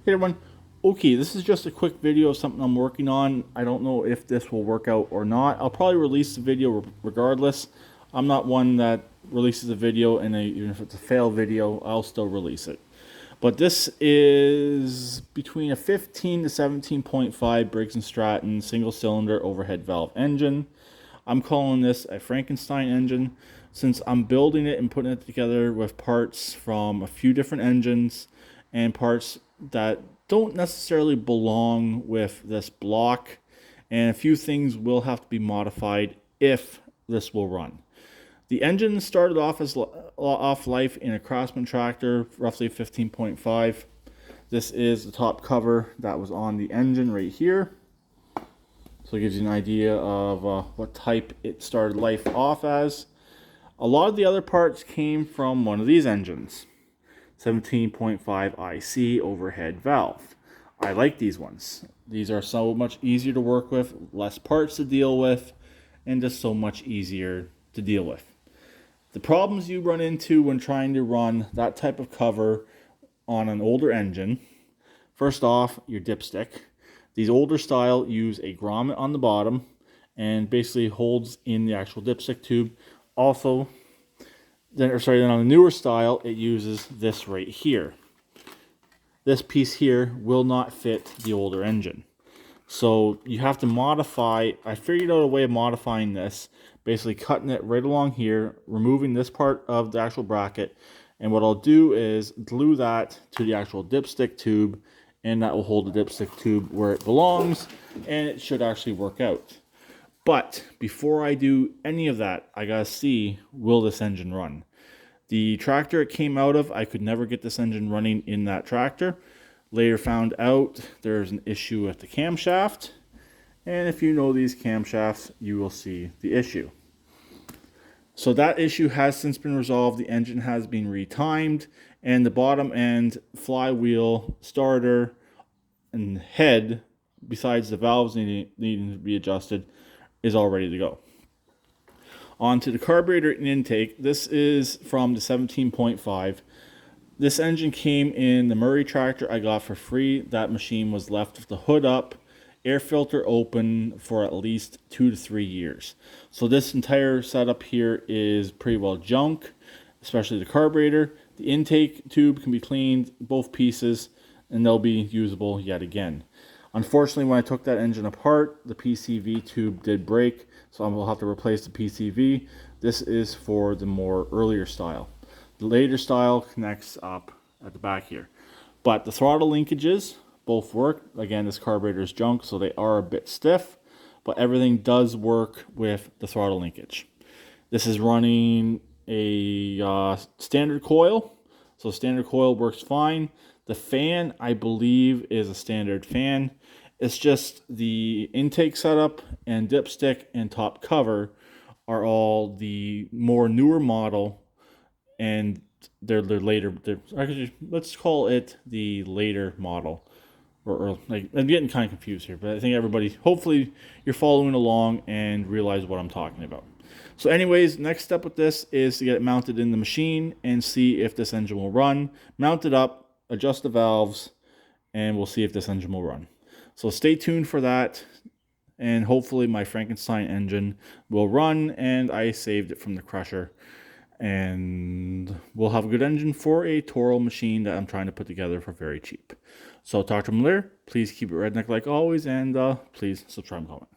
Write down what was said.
Hey everyone. Okay, this is just a quick video of something I'm working on. I don't know if this will work out or not. I'll probably release the video regardless. I'm not one that releases a video and even if it's a fail video, I'll still release it. But this is between a 15 to 17.5 Briggs Stratton single cylinder overhead valve engine. I'm calling this a Frankenstein engine since I'm building it and putting it together with parts from a few different engines and parts that don't necessarily belong with this block, and a few things will have to be modified if this will run. The engine started off as off life in a Craftsman tractor, roughly 15.5. This is the top cover that was on the engine right here. So it gives you an idea of what type it started life off as. A lot of the other parts came from one of these engines. 17.5 IC overhead valve. I like these ones. These are so much easier to work with, less parts to deal with, and just so much easier to deal with. The problems you run into when trying to run that type of cover on an older engine, first off, your dipstick. These older style use a grommet on the bottom and basically holds in the actual dipstick tube. Also, then on the newer style, it uses this right here. This piece here will not fit the older engine. So you have to modify. I figured out a way of modifying this, basically cutting it right along here, removing this part of the actual bracket, and what I'll do is glue that to the actual dipstick tube, and that will hold the dipstick tube where it belongs, and it should actually work out. But before I do any of that, I gotta see, will this engine run? The tractor it came out of, I could never get this engine running in that tractor. Later found out there's an issue with the camshaft. And if you know these camshafts, you will see the issue. So that issue has since been resolved. The engine has been retimed, and the bottom end flywheel, starter, and head, besides the valves needing to be adjusted, is all ready to go. On to the carburetor intake. This is from the 17.5. This engine came in the Murray tractor I got for free. That machine was left with the hood up, air filter open for at least 2 to 3 years. So this entire setup here is pretty well junk, especially the carburetor. The intake tube can be cleaned, both pieces, and they'll be usable yet again. Unfortunately, when I took that engine apart, the PCV tube did break, so I will have to replace the PCV. This is for the more earlier style. The later style connects up at the back here. But the throttle linkages both work. Again, this carburetor is junk, so they are a bit stiff, but everything does work with the throttle linkage. This is running a standard coil, so standard coil works fine. The fan, I believe, is a standard fan. It's just the intake setup and dipstick and top cover are all the more newer model, and they're later. Actually, let's call it the later model. Or like, I'm getting kind of confused here, but I think everybody, hopefully you're following along and realize what I'm talking about. So anyways, next step with this is to get it mounted in the machine and see if this engine will run. Mount it up, adjust the valves, and we'll see if this engine will run. So stay tuned for that, and hopefully my Frankenstein engine will run, and I saved it from the crusher, and we'll have a good engine for a Toro machine that I'm trying to put together for very cheap. So talk to them later. Please keep it redneck like always, and please subscribe and comment.